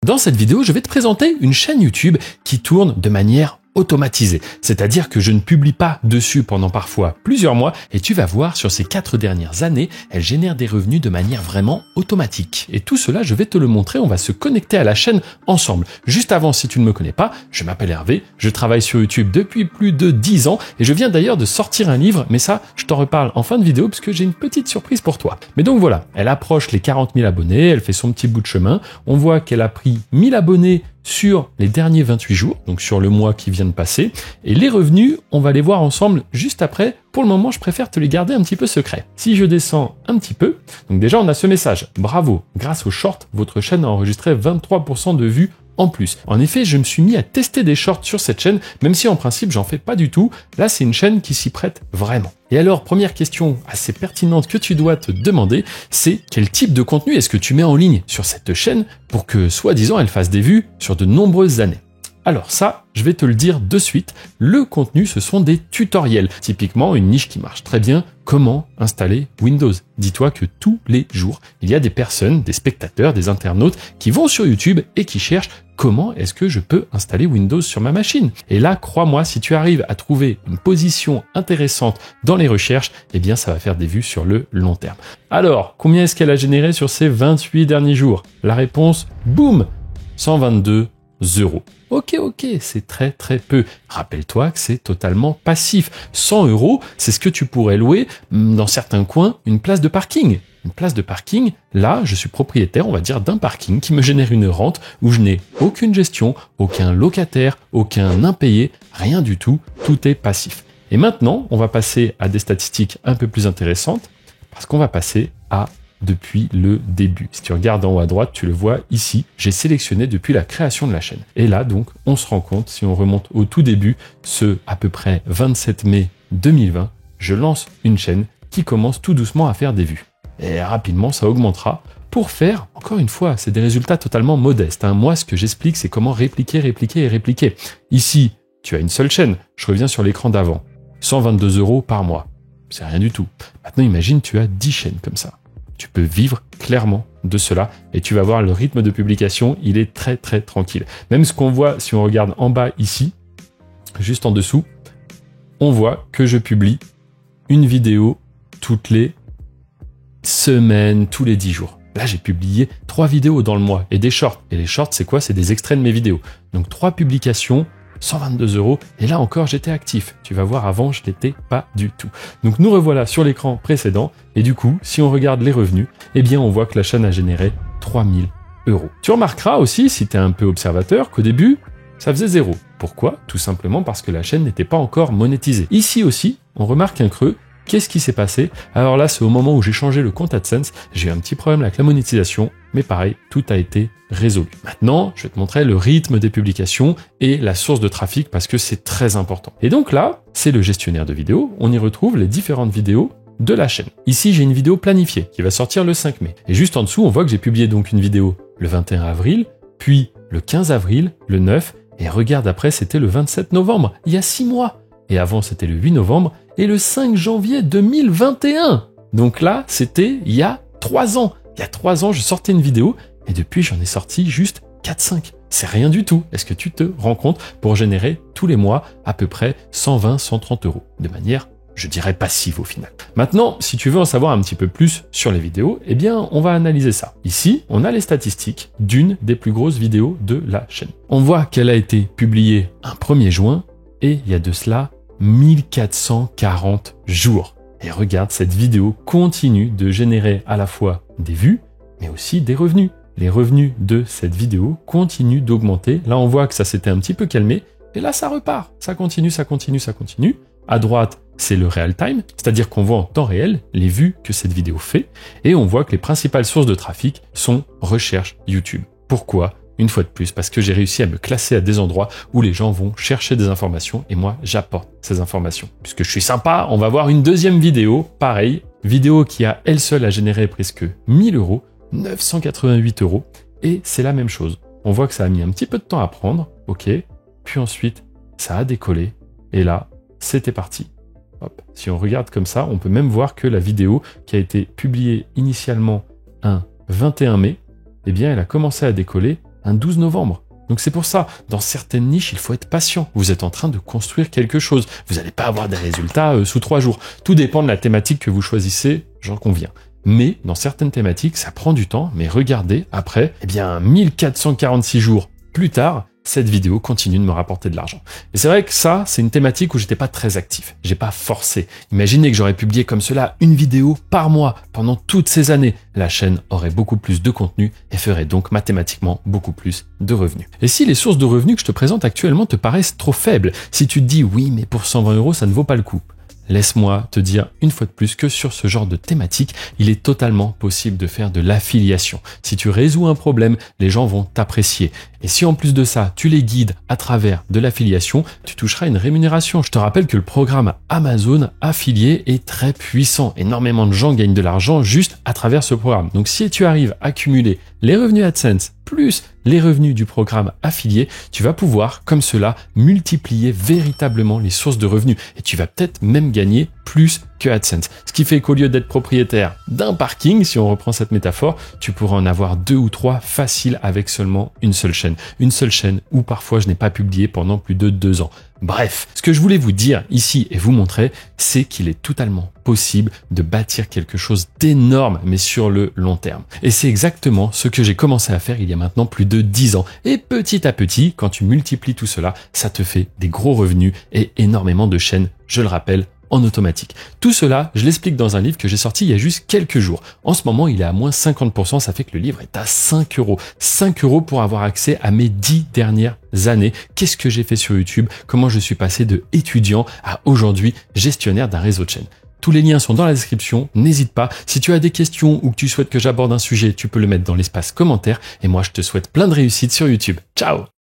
Dans cette vidéo, je vais te présenter une chaîne YouTube qui tourne de manière automatisée. C'est-à-dire que je ne publie pas dessus pendant parfois plusieurs mois et tu vas voir sur ces 4 dernières années, elle génère des revenus de manière vraiment automatique. Et tout cela, je vais te le montrer, on va se connecter à la chaîne ensemble. Juste avant, si tu ne me connais pas, je m'appelle Hervé, je travaille sur YouTube depuis plus de 10 ans et je viens d'ailleurs de sortir un livre, mais ça, je t'en reparle en fin de vidéo parce que j'ai une petite surprise pour toi. Mais donc voilà, elle approche les 40 000 abonnés, elle fait son petit bout de chemin, on voit qu'elle a pris 1000 abonnés sur les derniers 28 jours, donc sur le mois qui vient de passer. Et les revenus, on va les voir ensemble juste après. Pour le moment, je préfère te les garder un petit peu secrets. Si je descends un petit peu, donc déjà on a ce message. Bravo, grâce aux shorts, votre chaîne a enregistré 23% de vues en plus. En effet, je me suis mis à tester des shorts sur cette chaîne, même si en principe j'en fais pas du tout. Là, c'est une chaîne qui s'y prête vraiment. Et alors, première question assez pertinente que tu dois te demander, c'est quel type de contenu est-ce que tu mets en ligne sur cette chaîne pour que, soi-disant, elle fasse des vues sur de nombreuses années. Alors ça, je vais te le dire de suite, le contenu, ce sont des tutoriels. Typiquement, une niche qui marche très bien, comment installer Windows. Dis-toi que tous les jours, il y a des personnes, des spectateurs, des internautes qui vont sur YouTube et qui cherchent comment est-ce que je peux installer Windows sur ma machine. Et là, crois-moi, si tu arrives à trouver une position intéressante dans les recherches, eh bien ça va faire des vues sur le long terme. Alors, combien est-ce qu'elle a généré sur ces 28 derniers jours? La réponse, boum, 122 €. Ok, c'est très peu. Rappelle-toi que c'est totalement passif. 100 €, c'est ce que tu pourrais louer dans certains coins une place de parking. Une place de parking, là, je suis propriétaire, on va dire, d'un parking qui me génère une rente où je n'ai aucune gestion, aucun locataire, aucun impayé, rien du tout, tout est passif. Et maintenant, on va passer à des statistiques un peu plus intéressantes parce qu'on va passer à depuis le début. Si tu regardes en haut à droite, tu le vois ici, j'ai sélectionné depuis la création de la chaîne. Et là, donc, on se rend compte, si on remonte au tout début, ce à peu près 27 mai 2020, je lance une chaîne qui commence tout doucement à faire des vues. Et rapidement, ça augmentera pour faire, encore une fois, c'est des résultats totalement modestes. Moi, ce que j'explique, c'est comment répliquer. Ici, tu as une seule chaîne. Je reviens sur l'écran d'avant. 122 € par mois. C'est rien du tout. Maintenant, imagine, tu as 10 chaînes comme ça. Tu peux vivre clairement de cela et tu vas voir le rythme de publication, il est très tranquille. Même ce qu'on voit, si on regarde en bas ici, juste en dessous, on voit que je publie une vidéo toutes les semaines, tous les 10 jours. Là, j'ai publié 3 vidéos dans le mois et des shorts. Et les shorts, c'est quoi? C'est des extraits de mes vidéos. Donc 3 publications, 122 €. Et là encore, j'étais actif. Tu vas voir, avant, je n'étais pas du tout. Donc nous revoilà sur l'écran précédent. Et du coup, si on regarde les revenus, eh bien, on voit que la chaîne a généré 3000 €. Tu remarqueras aussi, si tu es un peu observateur, qu'au début, ça faisait 0. Pourquoi? Tout simplement parce que la chaîne n'était pas encore monétisée. Ici aussi, on remarque un creux. Qu'est-ce qui s'est passé? Alors là, c'est au moment où j'ai changé le compte AdSense, j'ai eu un petit problème avec la monétisation, mais pareil, tout a été résolu. Maintenant, je vais te montrer le rythme des publications et la source de trafic parce que c'est très important. Et donc là, c'est le gestionnaire de vidéos, on y retrouve les différentes vidéos de la chaîne. Ici, j'ai une vidéo planifiée qui va sortir le 5 mai. Et juste en dessous, on voit que j'ai publié donc une vidéo le 21 avril, puis le 15 avril, le 9, et regarde après, c'était le 27 novembre, il y a 6 mois. Et avant, c'était le 8 novembre et le 5 janvier 2021. Donc là, c'était il y a 3 ans. Il y a 3 ans, je sortais une vidéo et depuis, j'en ai sorti juste 4-5. C'est rien du tout. Est-ce que tu te rends compte pour générer tous les mois à peu près 120-130 € de manière, je dirais, passive au final. Maintenant, si tu veux en savoir un petit peu plus sur les vidéos, eh bien, on va analyser ça. Ici, on a les statistiques d'une des plus grosses vidéos de la chaîne. On voit qu'elle a été publiée un 1er juin et il y a de cela 1440 jours. Et regarde, cette vidéo continue de générer à la fois des vues, mais aussi des revenus. Les revenus de cette vidéo continuent d'augmenter. Là, on voit que ça s'était un petit peu calmé. Et là, ça repart. Ça continue. À droite, c'est le real time, c'est-à-dire qu'on voit en temps réel les vues que cette vidéo fait. Et on voit que les principales sources de trafic sont recherche YouTube. Pourquoi? Une fois de plus, parce que j'ai réussi à me classer à des endroits où les gens vont chercher des informations et moi, j'apporte ces informations. Puisque je suis sympa, on va voir une deuxième vidéo, pareil, vidéo qui a elle seule à générer presque 1000 €, 988 € et c'est la même chose. On voit que ça a mis un petit peu de temps à prendre, ok, puis ensuite, ça a décollé et là, c'était parti. Hop. Si on regarde comme ça, on peut même voir que la vidéo qui a été publiée initialement un 21 mai, eh bien, elle a commencé à décoller un 12 novembre. Donc c'est pour ça, dans certaines niches, il faut être patient. Vous êtes en train de construire quelque chose. Vous n'allez pas avoir des résultats sous 3 jours. Tout dépend de la thématique que vous choisissez, j'en conviens. Mais dans certaines thématiques, ça prend du temps. Mais regardez, après, 1446 jours plus tard, cette vidéo continue de me rapporter de l'argent. Et c'est vrai que ça, c'est une thématique où j'étais pas très actif. J'ai pas forcé. Imaginez que j'aurais publié comme cela une vidéo par mois pendant toutes ces années. La chaîne aurait beaucoup plus de contenu et ferait donc mathématiquement beaucoup plus de revenus. Et si les sources de revenus que je te présente actuellement te paraissent trop faibles, si tu te dis oui, mais pour 120 €, ça ne vaut pas le coup. Laisse-moi te dire une fois de plus que sur ce genre de thématique, il est totalement possible de faire de l'affiliation. Si tu résous un problème, les gens vont t'apprécier. Et si en plus de ça, tu les guides à travers de l'affiliation, tu toucheras une rémunération. Je te rappelle que le programme Amazon Affilié est très puissant. Énormément de gens gagnent de l'argent juste à travers ce programme. Donc si tu arrives à cumuler les revenus AdSense plus les revenus du programme affilié, tu vas pouvoir, comme cela, multiplier véritablement les sources de revenus. Et tu vas peut-être même gagner plus que AdSense. Ce qui fait qu'au lieu d'être propriétaire d'un parking, si on reprend cette métaphore, tu pourras en avoir 2 ou 3 faciles avec seulement une seule chaîne. Une seule chaîne où parfois je n'ai pas publié pendant plus de 2 ans. Bref, ce que je voulais vous dire ici et vous montrer, c'est qu'il est totalement possible de bâtir quelque chose d'énorme, mais sur le long terme. Et c'est exactement ce que j'ai commencé à faire il y a maintenant plus de 10 ans. Et petit à petit, quand tu multiplies tout cela, ça te fait des gros revenus et énormément de chaînes, je le rappelle, en automatique. Tout cela, je l'explique dans un livre que j'ai sorti il y a juste quelques jours. En ce moment, il est à moins 50%, ça fait que le livre est à 5 €. 5 € pour avoir accès à mes 10 dernières années. Qu'est-ce que j'ai fait sur YouTube? Comment je suis passé de étudiant à aujourd'hui gestionnaire d'un réseau de chaînes? Tous les liens sont dans la description, n'hésite pas. Si tu as des questions ou que tu souhaites que j'aborde un sujet, tu peux le mettre dans l'espace commentaire. Et moi, je te souhaite plein de réussite sur YouTube. Ciao!